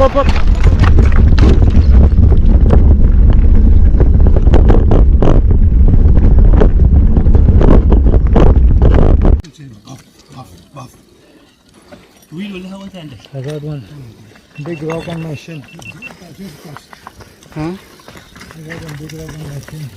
up. I got one big rock on my shin. Huh? I got one big rock on my shin.